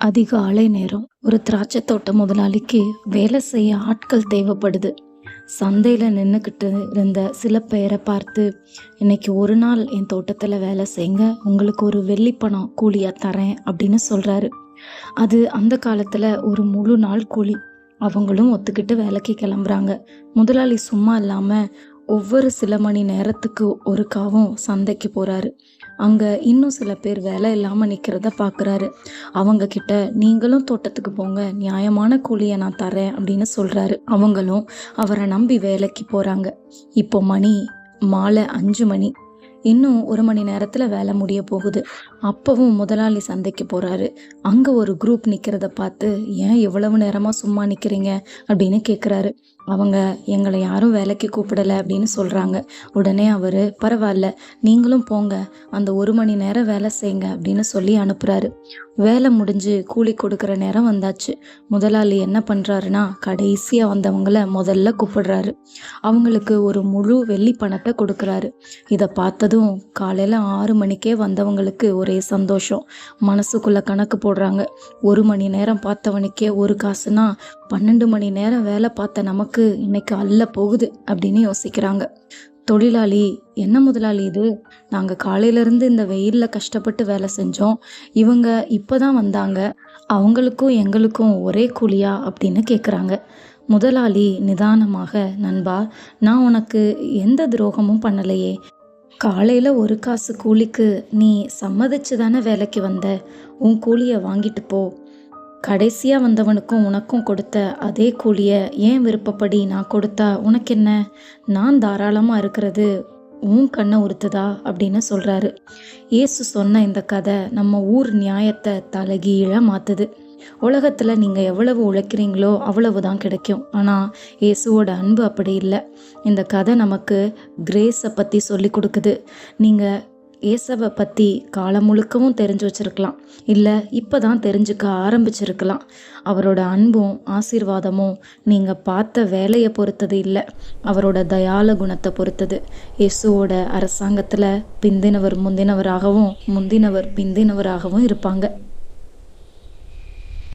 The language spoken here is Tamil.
அதிகாலை நேரம். ஒரு திராட்சை தோட்ட முதலாளிக்கு வேலை செய்ய ஆட்கள் தேவைப்படுது. சந்தையில நின்னுக்கிட்டு இருந்த சில பேரை பார்த்து, இன்னைக்கு ஒரு நாள் என் தோட்டத்துல வேலை செய்யுங்க, உங்களுக்கு ஒரு வெள்ளிப்பணம் கூலியா தரேன் அப்படின்னு சொல்றாரு. அது அந்த காலத்துல ஒரு முழு நாள் கூலி. அவங்களும் ஒத்துக்கிட்டு வேலைக்கு கிளம்புறாங்க. முதலாளி சும்மா இல்லாம ஒவ்வொரு சில மணி நேரத்துக்கு ஒருக்காவும் சந்தைக்கு போறாரு. அங்க இன்னும் சில பேர் வேலை இல்லாம நிக்கிறத பாக்குறாரு. அவங்க கிட்ட, நீங்களும் தோட்டத்துக்கு போங்க, நியாயமான கூலியை நான் தரேன் அப்படின்னு சொல்றாரு. அவங்களும் அவரை நம்பி வேலைக்கு போறாங்க. இப்போ மணி மாலை 5 மணி. இன்னும் 1 மணி நேரத்துல வேலை முடிய போகுது. அப்பவும் முதலாளி சந்தைக்கு போறாரு. அங்க ஒரு குரூப் நிக்கிறத பார்த்து, ஏன் இவ்வளவு நேரமா சும்மா நிக்கிறீங்க அப்படின்னு கேக்குறாரு. அவங்க, எங்களை யாரும் வேலைக்கு கூப்பிடல அப்படின்னு சொல்றாங்க. உடனே அவரு, பரவாயில்ல, நீங்களும் போங்க, அந்த 1 மணி நேரம் வேலை செய்யுங்க அப்படின்னு சொல்லி அனுப்புறாரு. வேலை முடிஞ்சு கூலி கொடுக்குற நேரம் வந்தாச்சு. முதலாளி என்ன பண்றாருன்னா, கடைசியா வந்தவங்கள முதல்ல கூப்பிடுறாரு. அவங்களுக்கு ஒரு முழு வெள்ளி பணத்தை கொடுக்குறாரு. இதை பார்த்ததும் காலையில 6 மணிக்கே வந்தவங்களுக்கு ஒரே சந்தோஷம். மனசுக்குள்ள கணக்கு போடுறாங்க. 1 மணி நேரம் பார்த்தவனுக்கே 1 காசுனா 12 மணி நேரம் வேலை பார்த்த நமக்கு இன்னைக்கு அல்ல போகுது அப்படின்னு யோசிக்கிறாங்க. தொழிலாளி, என்ன முதலாளி இது, நாங்க காலையில இருந்து இந்த வெயில்ல கஷ்டப்பட்டு வேலை செஞ்சோம், இவங்க இப்பதான் வந்தாங்க, அவங்களுக்கும் எங்களுக்கும் ஒரே கூலியா அப்படின்னு கேக்குறாங்க. முதலாளி நிதானமாக, நண்பா, நான் உனக்கு எந்த துரோகமும் பண்ணலையே. காலையில 1 காசு கூலிக்கு நீ சம்மதிச்சு தானே வேலைக்கு வந்த, உன் கூலியை வாங்கிட்டு போ. கடைசியா வந்தவனுக்கும் உனக்கும் கொடுத்த அதே கூலியை ஏன் விருப்பப்படி நான் கொடுத்தா உனக்கு என்ன? நான் தாராளமா இருக்கிறது உன் கண்ணை உறுத்துதா அப்படின்னு சொல்றாரு. இயேசு சொன்ன இந்த கதை நம்ம ஊர் நியாயத்தை தலைகீழா மாத்துது. உலகத்துல நீங்க எவ்வளவு உழைக்கிறீங்களோ அவ்வளவுதான் கிடைக்கும். ஆனா இயேசுவோட அன்பு அப்படி இல்லை. இந்த கதை நமக்கு கிரேஸை பத்தி சொல்லி கொடுக்குது. நீங்க இயேசுவை பற்றி காலம் முழுக்கவும் தெரிஞ்சு வச்சிருக்கலாம், இல்லை இப்போ தான் தெரிஞ்சுக்க ஆரம்பிச்சிருக்கலாம். அவரோட அன்பும் ஆசீர்வாதமும் நீங்கள் பார்த்த வேலையை பொறுத்தது இல்லை, அவரோட தயால குணத்தை பொறுத்தது. இயேசுவோட அரசாங்கத்தில் பிந்தினவர் முந்தினவராகவும் முந்தினவர் பிந்தினவராகவும் இருப்பாங்க.